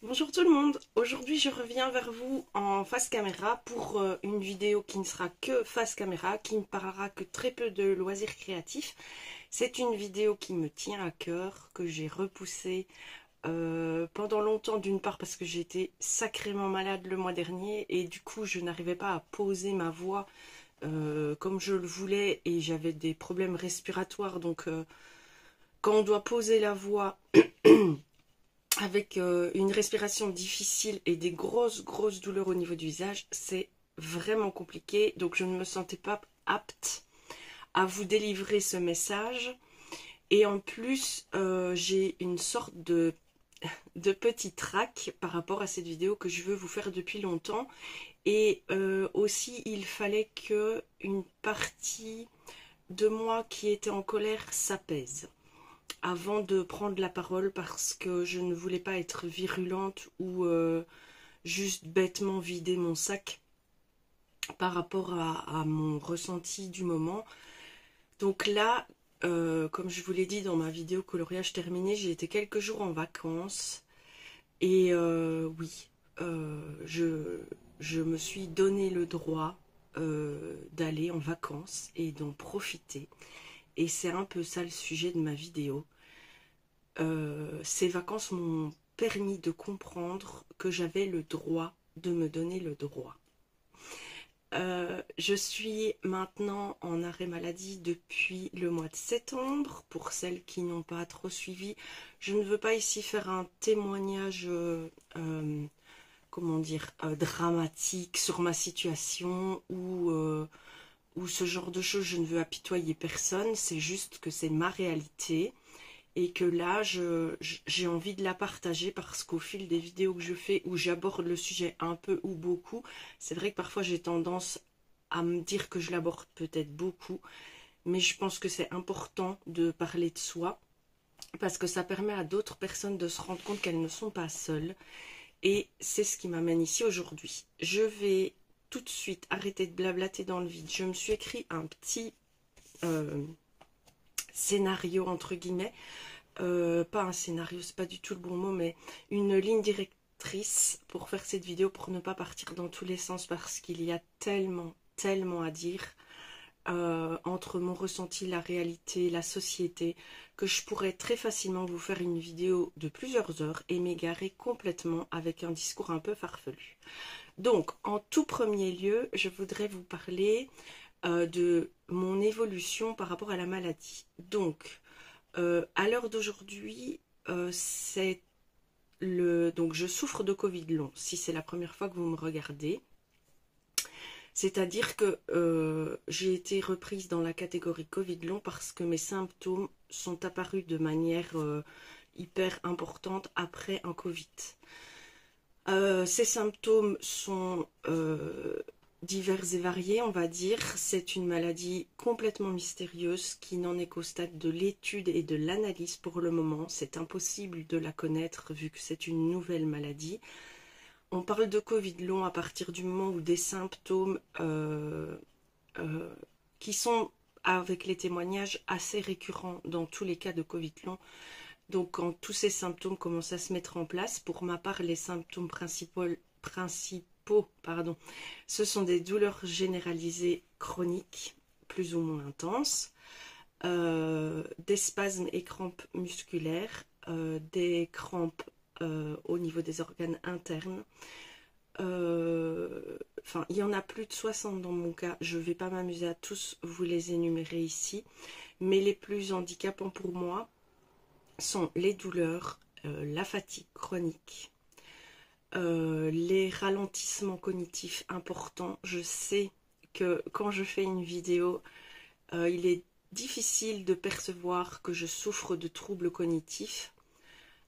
Bonjour tout le monde, aujourd'hui je reviens vers vous en face caméra pour une vidéo qui ne sera que face caméra, qui ne parlera que très peu de loisirs créatifs. C'est une vidéo qui me tient à cœur, que j'ai repoussée pendant longtemps, d'une part parce que j'étais sacrément malade le mois dernier et du coup je n'arrivais pas à poser ma voix comme je le voulais et j'avais des problèmes respiratoires, donc quand on doit poser la voix avec une respiration difficile et des grosses douleurs au niveau du visage, c'est vraiment compliqué. Donc je ne me sentais pas apte à vous délivrer ce message. Et en plus, j'ai une sorte de petit trac par rapport à cette vidéo que je veux vous faire depuis longtemps. Et aussi, il fallait que une partie de moi qui était en colère s'apaise avant de prendre la parole parce que je ne voulais pas être virulente ou juste bêtement vider mon sac par rapport à mon ressenti du moment. Donc là, comme je vous l'ai dit dans ma vidéo coloriage terminée, j'ai été quelques jours en vacances et oui, je me suis donné le droit d'aller en vacances et d'en profiter. Et c'est un peu ça le sujet de ma vidéo. Ces vacances m'ont permis de comprendre que j'avais le droit de me donner le droit. Je suis maintenant en arrêt maladie depuis le mois de septembre. Pour celles qui n'ont pas trop suivi, je ne veux pas ici faire un témoignage comment dire, dramatique sur ma situation ou ce genre de choses. Je ne veux apitoyer personne, c'est juste que c'est ma réalité et que là j'ai envie de la partager parce qu'au fil des vidéos que je fais où j'aborde le sujet un peu ou beaucoup, c'est vrai que parfois j'ai tendance à me dire que je l'aborde peut-être beaucoup, mais je pense que c'est important de parler de soi parce que ça permet à d'autres personnes de se rendre compte qu'elles ne sont pas seules, et c'est ce qui m'amène ici aujourd'hui. Je vais tout de suite arrêter de blablater dans le vide. Je me suis écrit un petit scénario entre guillemets, pas un scénario, c'est pas du tout le bon mot, mais une ligne directrice pour faire cette vidéo, pour ne pas partir dans tous les sens parce qu'il y a tellement à dire entre mon ressenti, la réalité, la société, que je pourrais très facilement vous faire une vidéo de plusieurs heures et m'égarer complètement avec un discours un peu farfelu. Donc, en tout premier lieu, je voudrais vous parler de mon évolution par rapport à la maladie. Donc, à l'heure d'aujourd'hui, donc je souffre de Covid long, si c'est la première fois que vous me regardez. C'est-à-dire que j'ai été reprise dans la catégorie Covid long parce que mes symptômes sont apparus de manière hyper importante après un Covid. Ces symptômes sont divers et variés, on va dire. C'est une maladie complètement mystérieuse qui n'en est qu'au stade de l'étude et de l'analyse pour le moment. C'est impossible de la connaître vu que c'est une nouvelle maladie. On parle de Covid long à partir du moment où des symptômes qui sont, avec les témoignages, assez récurrents dans tous les cas de Covid long. Donc quand tous ces symptômes commencent à se mettre en place, pour ma part, les symptômes principaux, ce sont des douleurs généralisées chroniques, plus ou moins intenses, des spasmes et crampes musculaires, des crampes au niveau des organes internes. Enfin, il y en a plus de 60 dans mon cas. Je ne vais pas m'amuser à tous vous les énumérer ici, mais les plus handicapants pour moi sont les douleurs, la fatigue chronique, les ralentissements cognitifs importants. Je sais que quand je fais une vidéo, il est difficile de percevoir que je souffre de troubles cognitifs.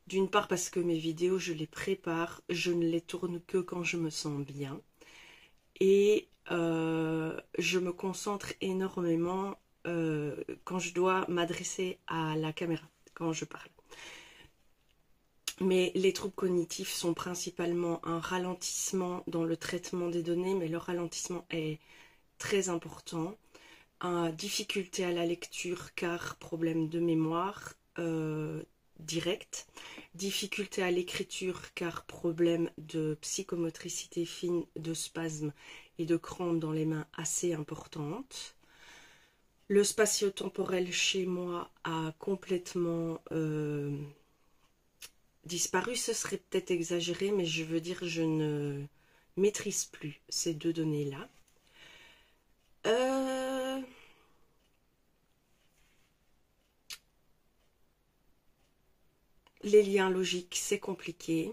D'une part parce que mes vidéos, je les prépare, je ne les tourne que quand je me sens bien. Et je me concentre énormément quand je dois m'adresser à la caméra, quand je parle. Mais les troubles cognitifs sont principalement un ralentissement dans le traitement des données, mais le ralentissement est très important. Difficulté à la lecture car problème de mémoire, direct. Difficulté à l'écriture car problème de psychomotricité fine, de spasme et de crampes dans les mains assez importantes. Le spatio-temporel chez moi a complètement disparu, ce serait peut-être exagéré, mais je veux dire je ne maîtrise plus ces deux données-là. Les liens logiques, c'est compliqué.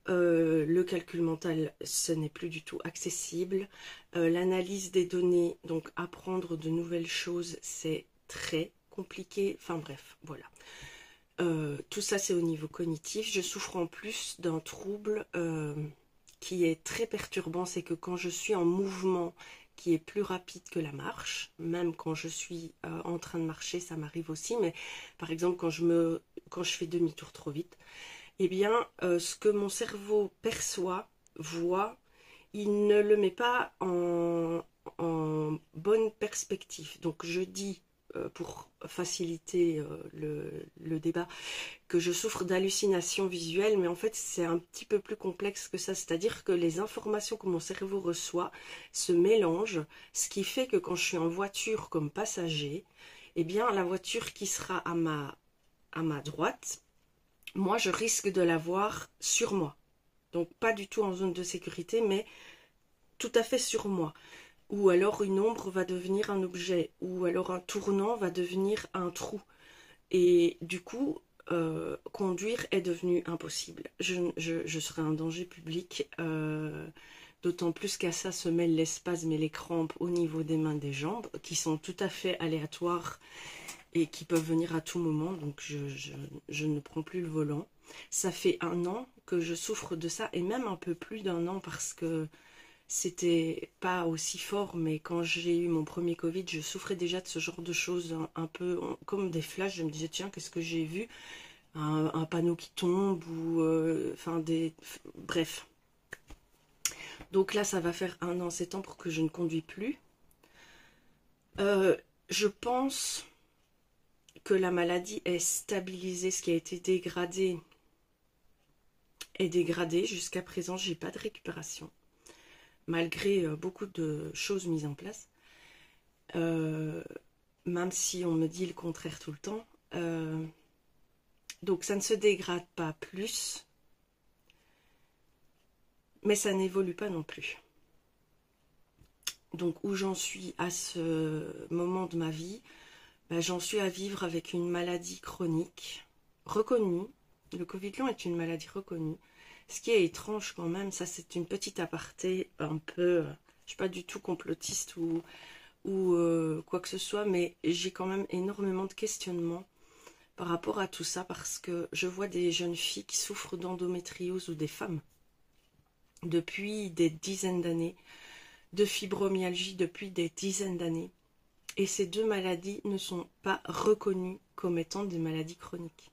Le calcul mental, ce n'est plus du tout accessible. L'analyse des données, donc apprendre de nouvelles choses, c'est très compliqué. Enfin bref, voilà. Tout ça, c'est au niveau cognitif. Je souffre en plus d'un trouble qui est très perturbant. C'est que quand je suis en mouvement qui est plus rapide que la marche, même quand je suis en train de marcher, ça m'arrive aussi. Mais par exemple, quand je fais demi-tour trop vite, eh bien, ce que mon cerveau perçoit, voit, il ne le met pas en bonne perspective. Donc je dis, pour faciliter le débat, que je souffre d'hallucinations visuelles, mais en fait c'est un petit peu plus complexe que ça, c'est-à-dire que les informations que mon cerveau reçoit se mélangent, ce qui fait que quand je suis en voiture comme passager, eh bien la voiture qui sera à ma droite, moi je risque de la voir sur moi. Donc pas du tout en zone de sécurité, mais tout à fait sur moi. Ou alors une ombre va devenir un objet, ou alors un tournant va devenir un trou. Et du coup, conduire est devenu impossible. Je serai un danger public, d'autant plus qu'à ça se mêlent les spasmes et les crampes au niveau des mains et des jambes, qui sont tout à fait aléatoires et qui peuvent venir à tout moment, donc je ne prends plus le volant. Ça fait 1 an que je souffre de ça, et même un peu plus d'1 an, parce que c'était pas aussi fort, mais quand j'ai eu mon premier Covid, je souffrais déjà de ce genre de choses, un peu comme des flashs. Je me disais, tiens, qu'est-ce que j'ai vu? Un panneau qui tombe, ou enfin bref. Donc là, ça va faire 1 an, 7 ans pour que je ne conduis plus. Je pense que la maladie est stabilisée, ce qui a été dégradé est dégradé. Jusqu'à présent, j'ai pas de récupération, malgré beaucoup de choses mises en place. Même si on me dit le contraire tout le temps. Donc ça ne se dégrade pas plus, mais ça n'évolue pas non plus. Donc où j'en suis à ce moment de ma vie, j'en suis à vivre avec une maladie chronique reconnue. Le Covid long est une maladie reconnue. Ce qui est étrange quand même, ça c'est une petite aparté un peu, je ne suis pas du tout complotiste ou quoi que ce soit, mais j'ai quand même énormément de questionnements par rapport à tout ça, parce que je vois des jeunes filles qui souffrent d'endométriose, ou des femmes, depuis des dizaines d'années, de fibromyalgie depuis des dizaines d'années, et ces deux maladies ne sont pas reconnues comme étant des maladies chroniques.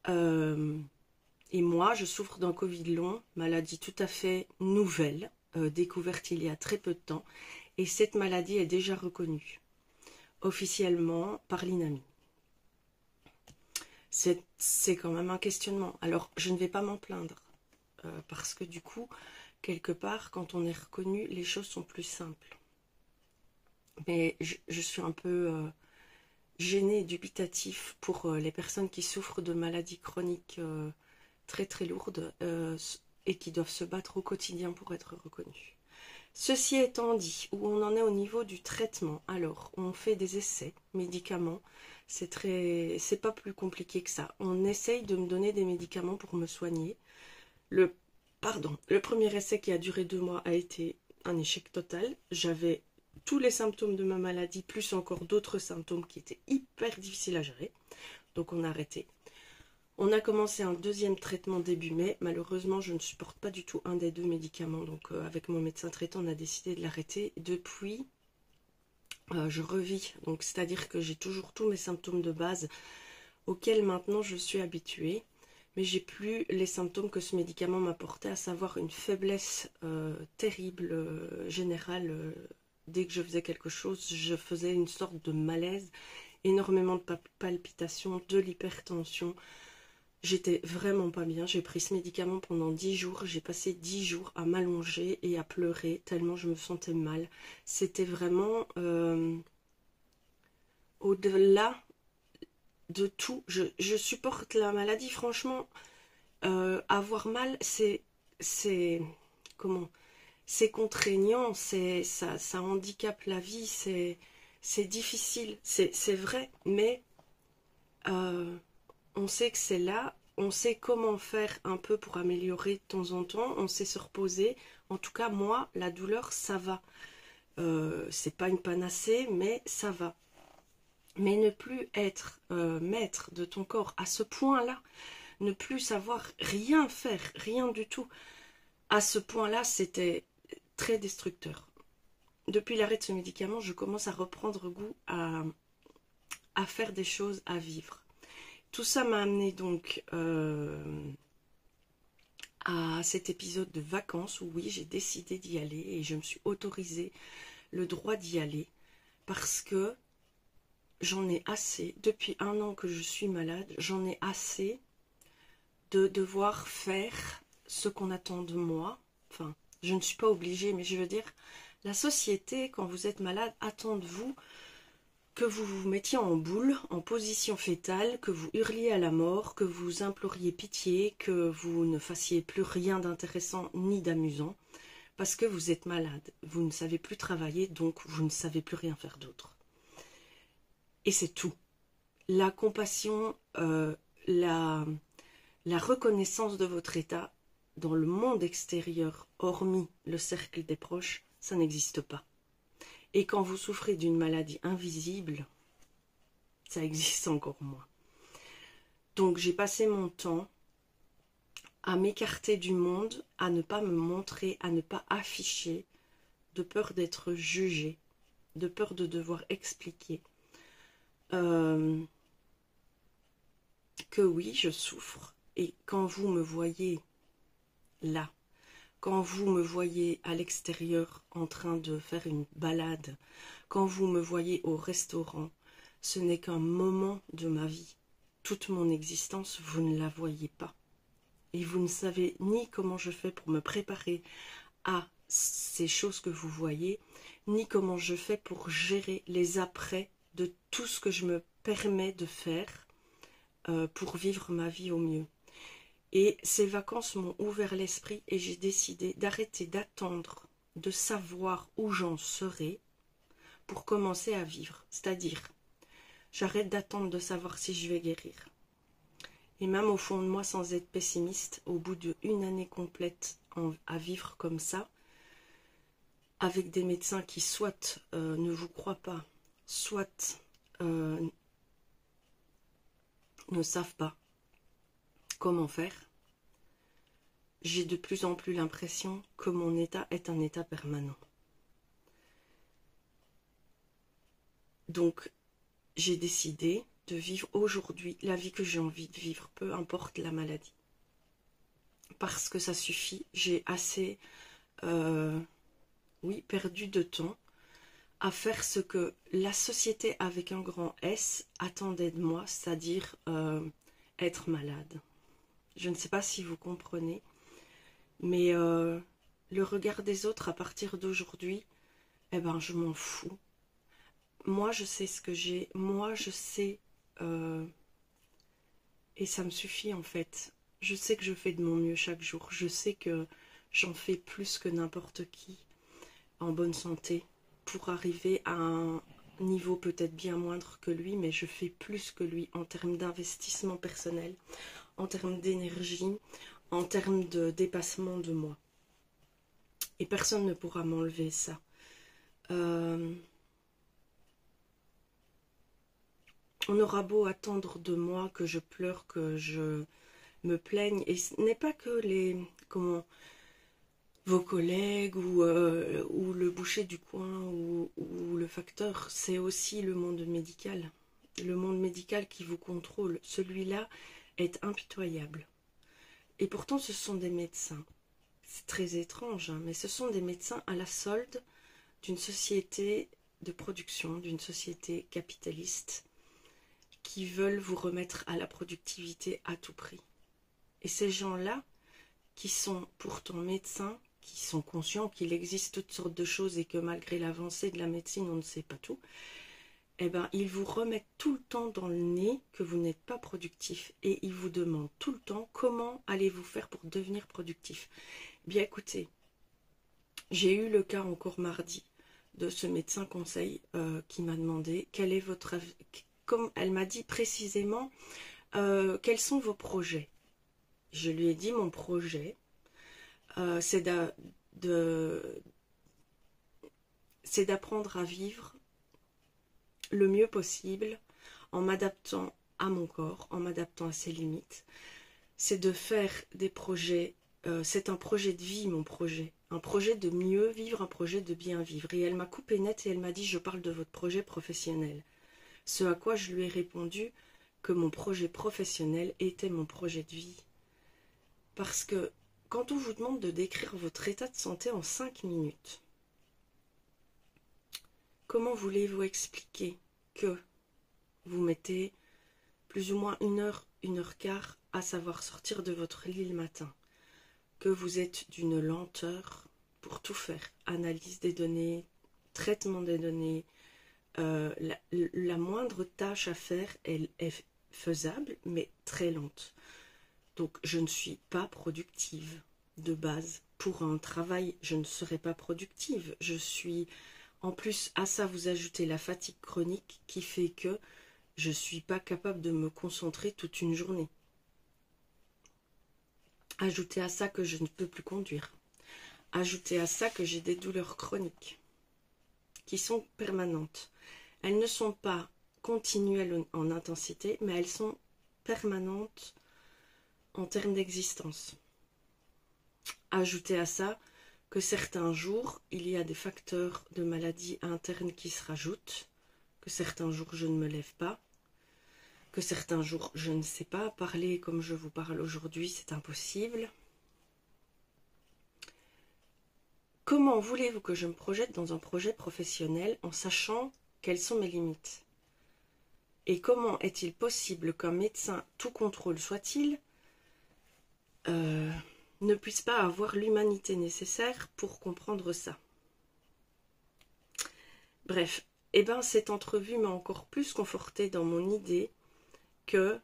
Et moi, je souffre d'un Covid long, maladie tout à fait nouvelle, découverte il y a très peu de temps, et cette maladie est déjà reconnue officiellement par l'INAMI. C'est quand même un questionnement. Alors, je ne vais pas m'en plaindre, parce que du coup, quelque part, quand on est reconnu, les choses sont plus simples. Mais je suis un peu gênée et dubitatif pour les personnes qui souffrent de maladies chroniques très très lourdes et qui doivent se battre au quotidien pour être reconnues. Ceci étant dit, où on en est au niveau du traitement, alors on fait des essais, médicaments, c'est pas plus compliqué que ça. On essaye de me donner des médicaments pour me soigner. Le premier essai, qui a duré 2 mois, a été un échec total. J'avais tous les symptômes de ma maladie, plus encore d'autres symptômes qui étaient hyper difficiles à gérer. Donc on a arrêté. On a commencé un deuxième traitement début mai. Malheureusement, je ne supporte pas du tout un des 2 médicaments. Donc avec mon médecin traitant, on a décidé de l'arrêter. Depuis, je revis. Donc c'est-à-dire que j'ai toujours tous mes symptômes de base auxquels maintenant je suis habituée. Mais j'ai plus les symptômes que ce médicament m'apportait, à savoir une faiblesse terrible, générale. Dès que je faisais quelque chose, je faisais une sorte de malaise. énormément de palpitations, de l'hypertension. J'étais vraiment pas bien. J'ai pris ce médicament pendant 10 jours. J'ai passé 10 jours à m'allonger et à pleurer tellement je me sentais mal. C'était vraiment au-delà de tout. Je supporte la maladie, franchement. Avoir mal, comment? C'est contraignant, ça handicape la vie, c'est difficile, c'est vrai, mais on sait que c'est là, on sait comment faire un peu pour améliorer de temps en temps, on sait se reposer. En tout cas, moi, la douleur, ça va. C'est pas une panacée, mais ça va. Mais ne plus être maître de ton corps à ce point-là, ne plus savoir rien faire, rien du tout, à ce point-là, c'était très destructeur. Depuis l'arrêt de ce médicament, je commence à reprendre goût à faire des choses, à vivre. Tout ça m'a amené donc à cet épisode de vacances où oui, j'ai décidé d'y aller et je me suis autorisé le droit d'y aller parce que j'en ai assez. Depuis 1 an que je suis malade, j'en ai assez de devoir faire ce qu'on attend de moi. Enfin, je ne suis pas obligée, mais je veux dire, la société, quand vous êtes malade, attend de vous que vous vous mettiez en boule, en position fétale, que vous hurliez à la mort, que vous imploriez pitié, que vous ne fassiez plus rien d'intéressant ni d'amusant, parce que vous êtes malade. Vous ne savez plus travailler, donc vous ne savez plus rien faire d'autre. Et c'est tout. La compassion, la reconnaissance de votre état dans le monde extérieur, hormis le cercle des proches, ça n'existe pas. Et quand vous souffrez d'une maladie invisible, ça existe encore moins. Donc j'ai passé mon temps à m'écarter du monde, à ne pas me montrer, à ne pas afficher, de peur d'être jugée, de peur de devoir expliquer que oui, je souffre. Et quand vous me voyez là, quand vous me voyez à l'extérieur en train de faire une balade, quand vous me voyez au restaurant, ce n'est qu'un moment de ma vie. Toute mon existence, vous ne la voyez pas. Et vous ne savez ni comment je fais pour me préparer à ces choses que vous voyez, ni comment je fais pour gérer les après de tout ce que je me permets de faire pour vivre ma vie au mieux. Et ces vacances m'ont ouvert l'esprit et j'ai décidé d'arrêter d'attendre de savoir où j'en serai pour commencer à vivre. C'est-à-dire, j'arrête d'attendre de savoir si je vais guérir. Et même au fond de moi, sans être pessimiste, au bout d'1 année complète à vivre comme ça, avec des médecins qui soit ne vous croient pas, soit ne savent pas comment faire, j'ai de plus en plus l'impression que mon état est un état permanent. Donc, j'ai décidé de vivre aujourd'hui la vie que j'ai envie de vivre, peu importe la maladie. Parce que ça suffit, j'ai assez, perdu de temps à faire ce que la société avec un grand S attendait de moi, c'est-à-dire être malade. Je ne sais pas si vous comprenez, mais le regard des autres à partir d'aujourd'hui, eh ben je m'en fous. Moi je sais ce que j'ai, moi je sais, et ça me suffit en fait. Je sais que je fais de mon mieux chaque jour, je sais que j'en fais plus que n'importe qui en bonne santé pour arriver à un niveau peut-être bien moindre que lui, mais je fais plus que lui en termes d'investissement personnel, en termes d'énergie, en termes de dépassement de moi. Et personne ne pourra m'enlever ça. On aura beau attendre de moi que je pleure, que je me plaigne, et ce n'est pas que vos collègues ou le boucher du coin ou le facteur, c'est aussi le monde médical. Le monde médical qui vous contrôle, celui-là est impitoyable. Et pourtant ce sont des médecins. C'est très étrange, hein, mais ce sont des médecins à la solde d'une société de production, d'une société capitaliste qui veulent vous remettre à la productivité à tout prix. Et ces gens-là, qui sont pourtant médecins, qui sont conscients qu'il existe toutes sortes de choses et que malgré l'avancée de la médecine, on ne sait pas tout, eh ben, ils vous remettent tout le temps dans le nez que vous n'êtes pas productif et ils vous demandent tout le temps comment allez-vous faire pour devenir productif. Bien écoutez, j'ai eu le cas encore mardi de ce médecin conseil qui m'a demandé quel est votre avis. Comme elle m'a dit précisément quels sont vos projets. Je lui ai dit mon projet c'est d'apprendre à vivre le mieux possible en m'adaptant à mon corps, en m'adaptant à ses limites. C'est de faire des projets, c'est un projet de vie mon projet, un projet de mieux vivre, un projet de bien vivre. Et elle m'a coupé net et elle m'a dit je parle de votre projet professionnel. Ce à quoi je lui ai répondu que mon projet professionnel était mon projet de vie. Parce que quand on vous demande de décrire votre état de santé en 5 minutes, comment voulez-vous expliquer que vous mettez plus ou moins 1 heure quart à savoir sortir de votre lit le matin, que vous êtes d'une lenteur pour tout faire, analyse des données, traitement des données, la moindre tâche à faire, elle est faisable, mais très lente. Donc je ne suis pas productive de base. Pour un travail, je ne serai pas productive. Je suis, en plus, à ça vous ajoutez la fatigue chronique qui fait que je ne suis pas capable de me concentrer toute une journée. Ajoutez à ça que je ne peux plus conduire. Ajoutez à ça que j'ai des douleurs chroniques qui sont permanentes. Elles ne sont pas continuelles en intensité, mais elles sont permanentes en termes d'existence. Ajoutez à ça que certains jours, il y a des facteurs de maladie interne qui se rajoutent, que certains jours je ne me lève pas, que certains jours je ne sais pas parler comme je vous parle aujourd'hui, c'est impossible. Comment voulez-vous que je me projette dans un projet professionnel en sachant quelles sont mes limites? Et comment est-il possible qu'un médecin, tout contrôle soit-il, ne puisse pas avoir l'humanité nécessaire pour comprendre ça? Bref, eh ben, cette entrevue m'a encore plus confortée dans mon idée que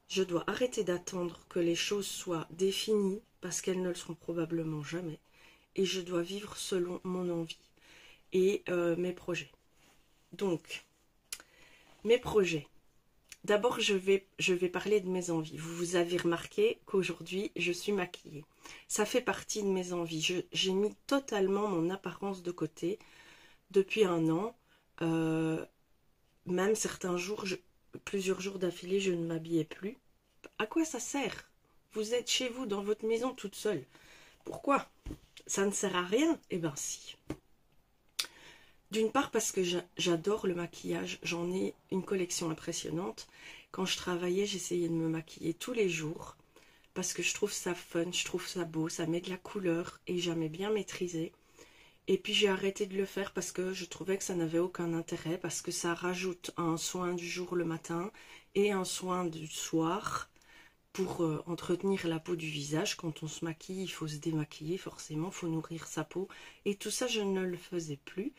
je dois arrêter d'attendre que les choses soient définies, parce qu'elles ne le seront probablement jamais, et je dois vivre selon mon envie et mes projets. Donc, mes projets. D'abord, je vais parler de mes envies. Vous avez remarqué qu'aujourd'hui, je suis maquillée. Ça fait partie de mes envies. J'ai mis totalement mon apparence de côté depuis 1 an. Même certains jours, plusieurs jours d'affilée, je ne m'habillais plus. À quoi ça sert? Vous êtes chez vous, dans votre maison, toute seule. Pourquoi? Ça ne sert à rien? Eh bien, si. D'une part parce que j'adore le maquillage, j'en ai une collection impressionnante. Quand je travaillais, j'essayais de me maquiller tous les jours parce que je trouve ça fun, je trouve ça beau, ça met de la couleur et j'aimais bien maîtriser. Et puis j'ai arrêté de le faire parce que je trouvais que ça n'avait aucun intérêt, parce que ça rajoute un soin du jour le matin et un soin du soir pour entretenir la peau du visage. Quand on se maquille, il faut se démaquiller forcément, il faut nourrir sa peau. Et tout ça, je ne le faisais plus.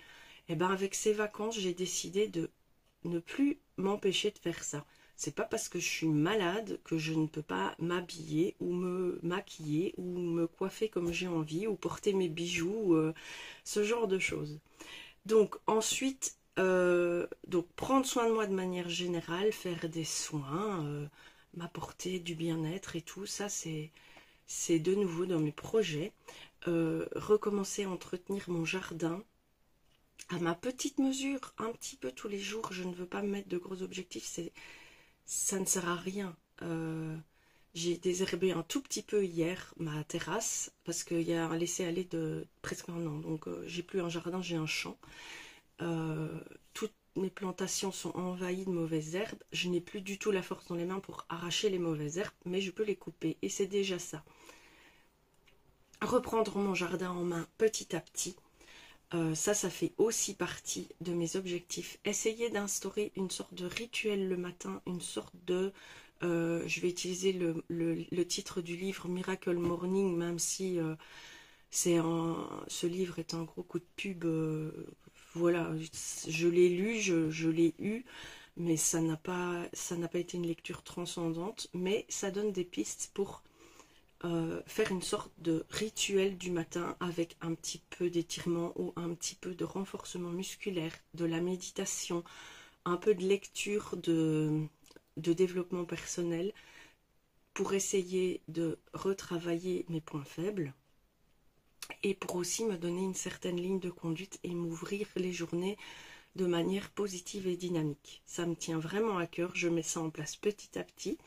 Et bien avec ces vacances, j'ai décidé de ne plus m'empêcher de faire ça. C'est pas parce que je suis malade que je ne peux pas m'habiller ou me maquiller ou me coiffer comme j'ai envie ou porter mes bijoux, ce genre de choses. Donc ensuite, donc prendre soin de moi de manière générale, faire des soins, m'apporter du bien-être et tout, ça c'est de nouveau dans mes projets. Recommencer à entretenir mon jardin à ma petite mesure, un petit peu tous les jours. Je ne veux pas me mettre de gros objectifs, ça ne sert à rien. J'ai désherbé un tout petit peu hier ma terrasse parce qu'il y a un laisser-aller de presque 1 an. Donc j'ai plus un jardin, j'ai un champ. Toutes mes plantations sont envahies de mauvaises herbes. Je n'ai plus du tout la force dans les mains pour arracher les mauvaises herbes, mais je peux les couper et c'est déjà ça. Reprendre mon jardin en main petit à petit. Ça fait aussi partie de mes objectifs. Essayer d'instaurer une sorte de rituel le matin, une sorte de... je vais utiliser le titre du livre Miracle Morning, même si ce livre est un gros coup de pub. Voilà, je l'ai lu, je l'ai eu, mais ça n'a pas été une lecture transcendante, mais ça donne des pistes pour faire une sorte de rituel du matin avec un petit peu d'étirement ou un petit peu de renforcement musculaire, de la méditation, un peu de lecture de développement personnel pour essayer de retravailler mes points faibles et pour aussi me donner une certaine ligne de conduite et m'ouvrir les journées de manière positive et dynamique. Ça me tient vraiment à cœur, je mets ça en place petit à petit.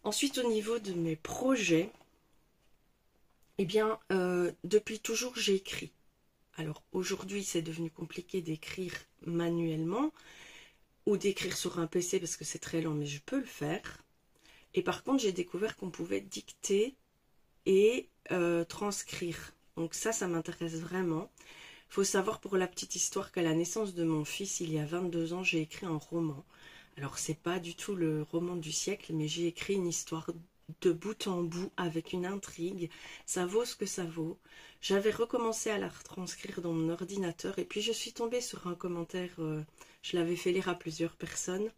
Ensuite, au niveau de mes projets, eh bien, depuis toujours, j'ai écrit. Alors, aujourd'hui, c'est devenu compliqué d'écrire manuellement ou d'écrire sur un PC parce que c'est très lent, mais je peux le faire. Et par contre, j'ai découvert qu'on pouvait dicter et transcrire. Donc ça m'intéresse vraiment. Il faut savoir pour la petite histoire qu'à la naissance de mon fils, il y a 22 ans, j'ai écrit un roman. Alors, c'est pas du tout le roman du siècle, mais j'ai écrit une histoire de bout en bout avec une intrigue. Ça vaut ce que ça vaut. J'avais recommencé à la retranscrire dans mon ordinateur et puis je suis tombée sur un commentaire. Je l'avais fait lire à plusieurs personnes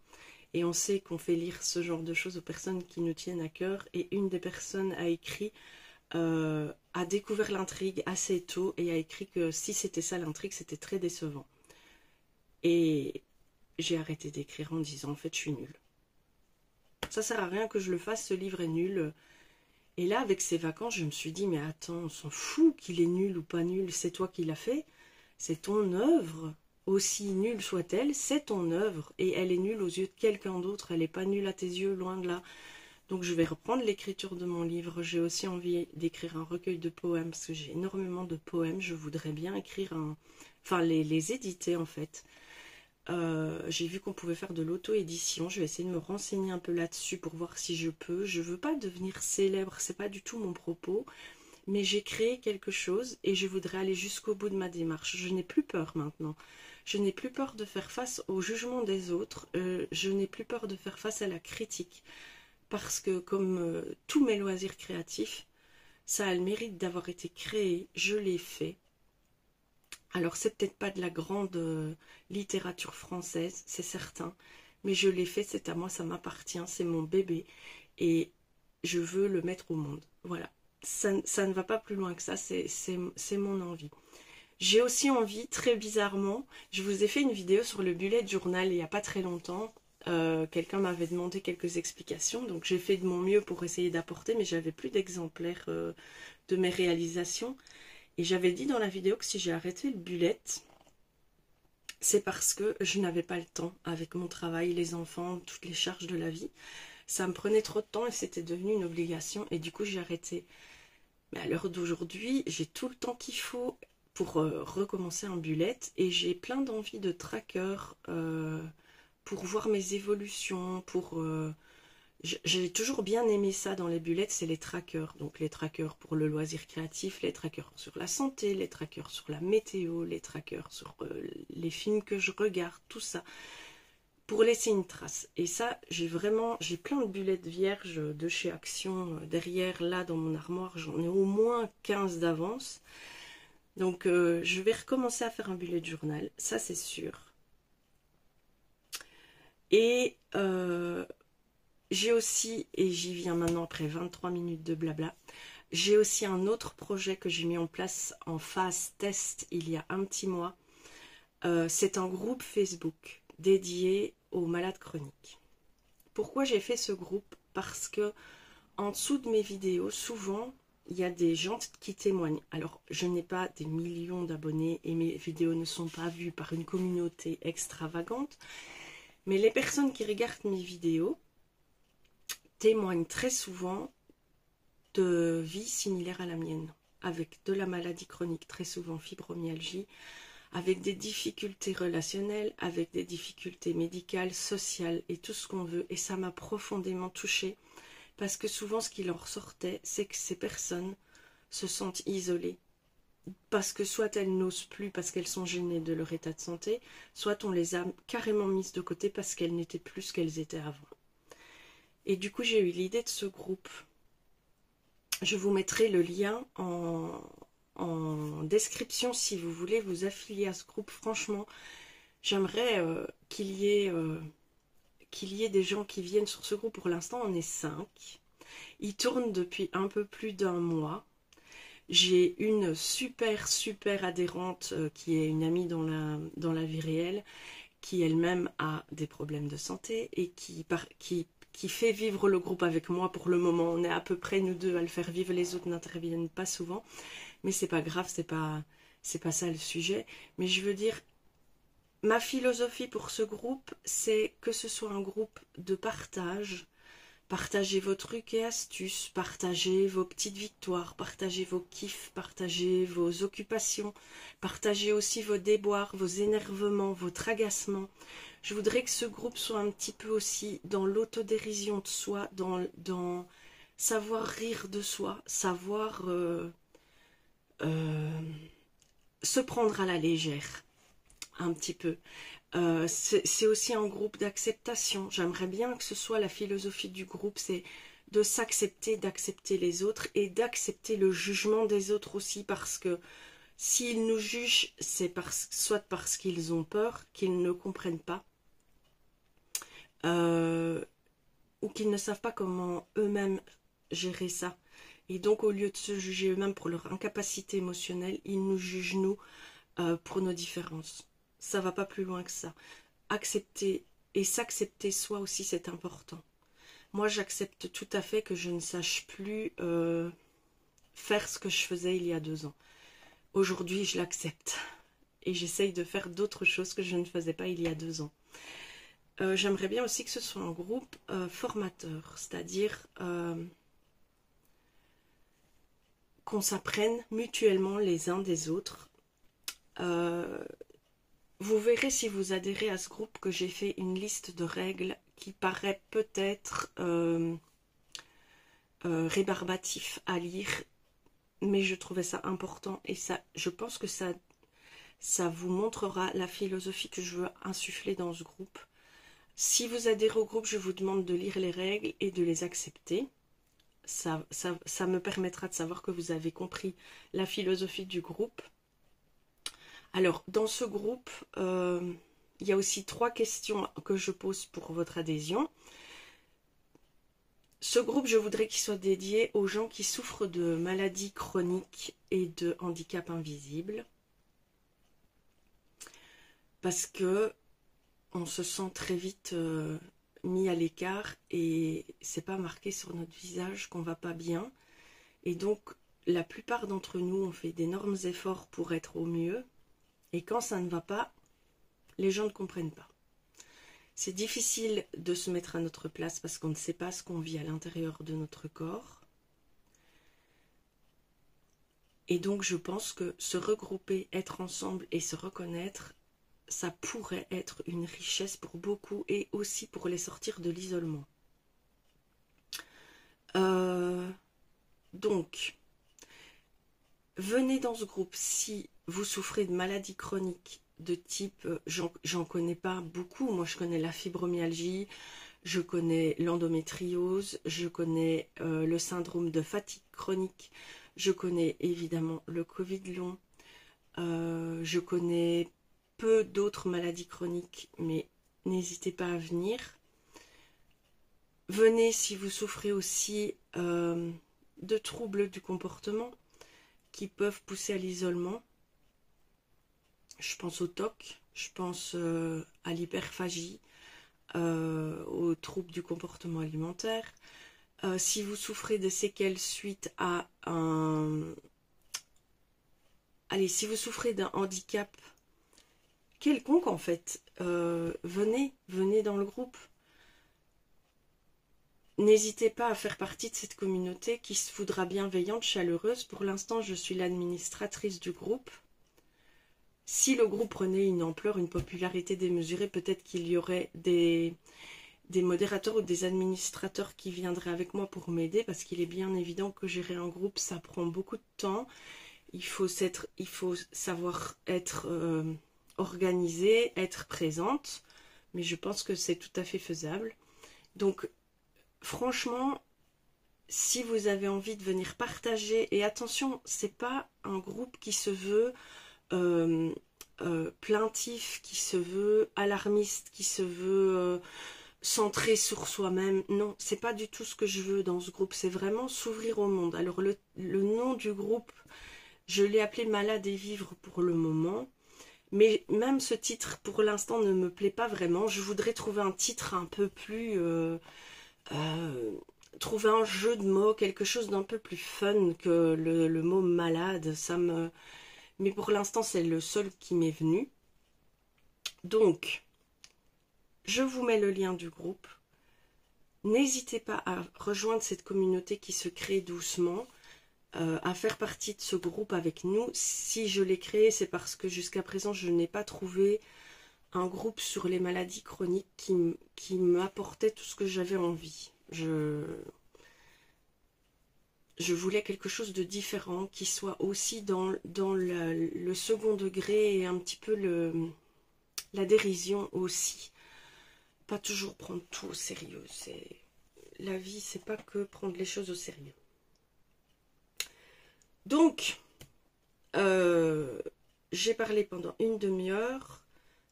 et on sait qu'on fait lire ce genre de choses aux personnes qui nous tiennent à cœur. Et une des personnes a écrit, a découvert l'intrigue assez tôt et a écrit que si c'était ça l'intrigue, c'était très décevant. Et j'ai arrêté d'écrire en disant en fait je suis nulle. Ça sert à rien que je le fasse, ce livre est nul. Et là, avec ces vacances, je me suis dit, mais attends, on s'en fout qu'il est nul ou pas nul, c'est toi qui l'as fait, c'est ton œuvre. Aussi nulle soit-elle, c'est ton œuvre. Et elle est nulle aux yeux de quelqu'un d'autre, elle n'est pas nulle à tes yeux, loin de là. Donc je vais reprendre l'écriture de mon livre. J'ai aussi envie d'écrire un recueil de poèmes, parce que j'ai énormément de poèmes. Je voudrais bien écrire enfin, les éditer en fait. J'ai vu qu'on pouvait faire de l'auto-édition. Je vais essayer de me renseigner un peu là-dessus pour voir si je peux. Je veux pas devenir célèbre, c'est pas du tout mon propos. Mais j'ai créé quelque chose et je voudrais aller jusqu'au bout de ma démarche. Je n'ai plus peur maintenant. Je n'ai plus peur de faire face au jugement des autres. Je n'ai plus peur de faire face à la critique. Parce que comme tous mes loisirs créatifs, ça a le mérite d'avoir été créé. Je l'ai fait. Alors c'est peut-être pas de la grande littérature française, c'est certain, mais je l'ai fait, c'est à moi, ça m'appartient, c'est mon bébé et je veux le mettre au monde. Voilà, ça ne va pas plus loin que ça, c'est mon envie. J'ai aussi envie, très bizarrement, je vous ai fait une vidéo sur le bullet journal il n'y a pas très longtemps. Quelqu'un m'avait demandé quelques explications, donc j'ai fait de mon mieux pour essayer d'apporter, mais j'avais plus d'exemplaires de mes réalisations. Et j'avais dit dans la vidéo que si j'ai arrêté le bullet, c'est parce que je n'avais pas le temps avec mon travail, les enfants, toutes les charges de la vie. Ça me prenait trop de temps et c'était devenu une obligation et du coup j'ai arrêté. Mais à l'heure d'aujourd'hui, j'ai tout le temps qu'il faut pour recommencer un bullet et j'ai plein d'envie de tracker pour voir mes évolutions, pour... J'ai toujours bien aimé ça dans les bullets, c'est les trackers. Donc les trackers pour le loisir créatif, les trackers sur la santé, les trackers sur la météo, les trackers sur les films que je regarde, tout ça. Pour laisser une trace. Et ça, j'ai plein de bullets vierges de chez Action derrière, là, dans mon armoire. J'en ai au moins 15 d'avance. Donc je vais recommencer à faire un bullet journal, ça c'est sûr. Et... j'ai aussi, et j'y viens maintenant après 23 minutes de blabla, j'ai aussi un autre projet que j'ai mis en place en phase test il y a un petit mois. C'est un groupe Facebook dédié aux malades chroniques. Pourquoi j'ai fait ce groupe? Parce que en dessous de mes vidéos, souvent, il y a des gens qui témoignent. Alors, je n'ai pas des millions d'abonnés et mes vidéos ne sont pas vues par une communauté extravagante, mais les personnes qui regardent mes vidéos témoignent très souvent de vie similaire à la mienne, avec de la maladie chronique, très souvent fibromyalgie, avec des difficultés relationnelles, avec des difficultés médicales, sociales et tout ce qu'on veut. Et ça m'a profondément touchée, parce que souvent ce qui leur sortait, c'est que ces personnes se sentent isolées. parce que soit elles n'osent plus parce qu'elles sont gênées de leur état de santé, soit on les a carrément mises de côté parce qu'elles n'étaient plus ce qu'elles étaient avant. Et du coup, j'ai eu l'idée de ce groupe. Je vous mettrai le lien en description si vous voulez vous affilier à ce groupe. Franchement, j'aimerais qu'il y ait des gens qui viennent sur ce groupe. Pour l'instant, on est 5. Il tourne depuis un peu plus d'un mois. J'ai une super adhérente qui est une amie dans la vie réelle, qui elle-même a des problèmes de santé et qui fait vivre le groupe avec moi pour le moment. On est à peu près nous deux à le faire vivre, les autres n'interviennent pas souvent, mais c'est pas grave, c'est pas ça le sujet. Mais je veux dire, ma philosophie pour ce groupe, c'est que ce soit un groupe de partage. Partagez vos trucs et astuces, partagez vos petites victoires, partagez vos kiffs, partagez vos occupations, partagez aussi vos déboires, vos énervements, votre agacement. Je voudrais que ce groupe soit un petit peu aussi dans l'autodérision de soi, dans savoir rire de soi, savoir se prendre à la légère, un petit peu. C'est aussi un groupe d'acceptation. J'aimerais bien que ce soit la philosophie du groupe, c'est de s'accepter, d'accepter les autres et d'accepter le jugement des autres aussi, parce que s'ils nous jugent, c'est soit parce qu'ils ont peur, qu'ils ne comprennent pas, ou qu'ils ne savent pas comment eux-mêmes gérer ça. Et donc au lieu de se juger eux-mêmes pour leur incapacité émotionnelle, ils nous jugent nous pour nos différences. Ça va pas plus loin que ça. Accepter et s'accepter soi aussi, c'est important. Moi, j'accepte tout à fait que je ne sache plus faire ce que je faisais il y a 2 ans. Aujourd'hui, je l'accepte. Et j'essaye de faire d'autres choses que je ne faisais pas il y a 2 ans. J'aimerais bien aussi que ce soit un groupe formateur, c'est-à-dire qu'on s'apprenne mutuellement les uns des autres. Vous verrez si vous adhérez à ce groupe que j'ai fait une liste de règles qui paraît peut-être rébarbatif à lire, mais je trouvais ça important et ça, je pense que ça vous montrera la philosophie que je veux insuffler dans ce groupe. Si vous adhérez au groupe, je vous demande de lire les règles et de les accepter. Ça me permettra de savoir que vous avez compris la philosophie du groupe. Alors, dans ce groupe, il y a aussi 3 questions que je pose pour votre adhésion. Ce groupe, je voudrais qu'il soit dédié aux gens qui souffrent de maladies chroniques et de handicaps invisibles. Parce que on se sent très vite mis à l'écart et c'est pas marqué sur notre visage qu'on va pas bien. Et donc, la plupart d'entre nous ont fait d'énormes efforts pour être au mieux. Et quand ça ne va pas, les gens ne comprennent pas. C'est difficile de se mettre à notre place parce qu'on ne sait pas ce qu'on vit à l'intérieur de notre corps. Et donc je pense que se regrouper, être ensemble et se reconnaître, ça pourrait être une richesse pour beaucoup et aussi pour les sortir de l'isolement. Donc, venez dans ce groupe si vous souffrez de maladies chroniques de type, j'en connais pas beaucoup, moi je connais la fibromyalgie, je connais l'endométriose, je connais le syndrome de fatigue chronique, je connais évidemment le Covid long, je connais peu d'autres maladies chroniques, mais n'hésitez pas à venir. Venez si vous souffrez aussi de troubles du comportement qui peuvent pousser à l'isolement. Je pense au TOC, je pense à l'hyperphagie, aux troubles du comportement alimentaire. Si vous souffrez de séquelles suite à si vous souffrez d'un handicap quelconque en fait, venez dans le groupe. N'hésitez pas à faire partie de cette communauté qui se voudra bienveillante, chaleureuse. Pour l'instant, je suis l'administratrice du groupe. Si le groupe prenait une ampleur, une popularité démesurée, peut-être qu'il y aurait des modérateurs ou des administrateurs qui viendraient avec moi pour m'aider, parce qu'il est bien évident que gérer un groupe, ça prend beaucoup de temps. il faut savoir être organisée, être présente, mais je pense que c'est tout à fait faisable. Donc franchement, si vous avez envie de venir partager, et attention, c'est pas un groupe qui se veut plaintif, qui se veut alarmiste, qui se veut centré sur soi-même. Non, c'est pas du tout ce que je veux dans ce groupe, c'est vraiment s'ouvrir au monde. Alors le nom du groupe, je l'ai appelé Malade et vivre pour le moment, mais même ce titre pour l'instant ne me plaît pas vraiment. Je voudrais trouver un titre un peu plus trouver un jeu de mots, quelque chose d'un peu plus fun que le mot malade, mais pour l'instant c'est le seul qui m'est venu. Donc je vous mets le lien du groupe. N'hésitez pas à rejoindre cette communauté qui se crée doucement, à faire partie de ce groupe avec nous. Si je l'ai créé, c'est parce que jusqu'à présent je n'ai pas trouvé un groupe sur les maladies chroniques qui m'apportait tout ce que j'avais envie. Je voulais quelque chose de différent, qui soit aussi dans le second degré et un petit peu la dérision aussi. Pas toujours prendre tout au sérieux. La vie, c'est pas que prendre les choses au sérieux. Donc, j'ai parlé pendant une demi-heure.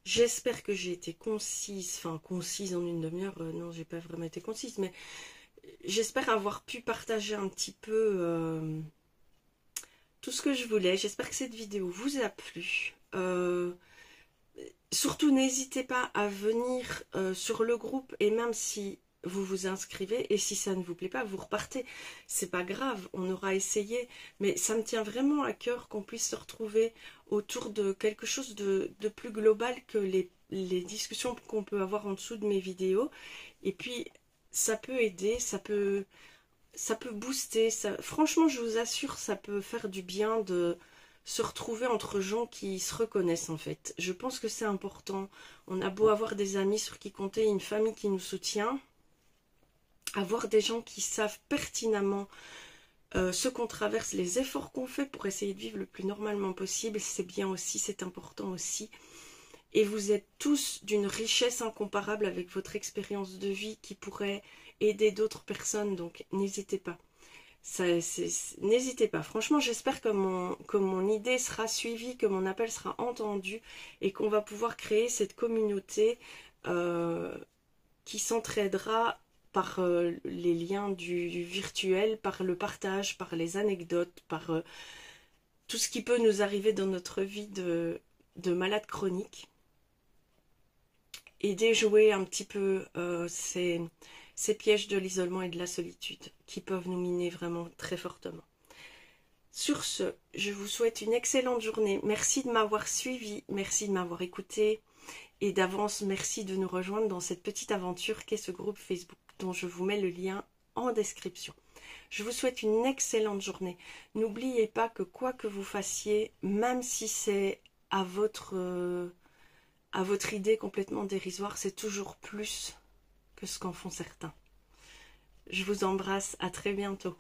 J'espère que j'ai été concise, enfin concise en une demi-heure, non, j'ai pas vraiment été concise, mais j'espère avoir pu partager un petit peu tout ce que je voulais. J'espère que cette vidéo vous a plu. Surtout, n'hésitez pas à venir sur le groupe, et même si vous vous inscrivez, et si ça ne vous plaît pas, vous repartez. C'est pas grave, on aura essayé, mais ça me tient vraiment à cœur qu'on puisse se retrouver autour de quelque chose de plus global que les discussions qu'on peut avoir en dessous de mes vidéos. Et puis, ça peut aider, ça peut booster. Franchement, je vous assure, ça peut faire du bien de se retrouver entre gens qui se reconnaissent en fait. Je pense que c'est important. On a beau avoir des amis sur qui compter, une famille qui nous soutient, avoir des gens qui savent pertinemment ce qu'on traverse, les efforts qu'on fait pour essayer de vivre le plus normalement possible, c'est bien aussi, c'est important aussi. Et vous êtes tous d'une richesse incomparable avec votre expérience de vie qui pourrait aider d'autres personnes, donc n'hésitez pas. N'hésitez pas. Franchement, j'espère que mon idée sera suivie, que mon appel sera entendu et qu'on va pouvoir créer cette communauté qui s'entraidera par les liens du virtuel, par le partage, par les anecdotes, par tout ce qui peut nous arriver dans notre vie de malade chronique. Et déjouer un petit peu ces pièges de l'isolement et de la solitude qui peuvent nous miner vraiment très fortement. Sur ce, je vous souhaite une excellente journée. Merci de m'avoir suivi, merci de m'avoir écouté. Et d'avance, merci de nous rejoindre dans cette petite aventure qu'est ce groupe Facebook dont je vous mets le lien en description. Je vous souhaite une excellente journée. N'oubliez pas que quoi que vous fassiez, même si c'est à votre idée complètement dérisoire, c'est toujours plus que ce qu'en font certains. Je vous embrasse, à très bientôt.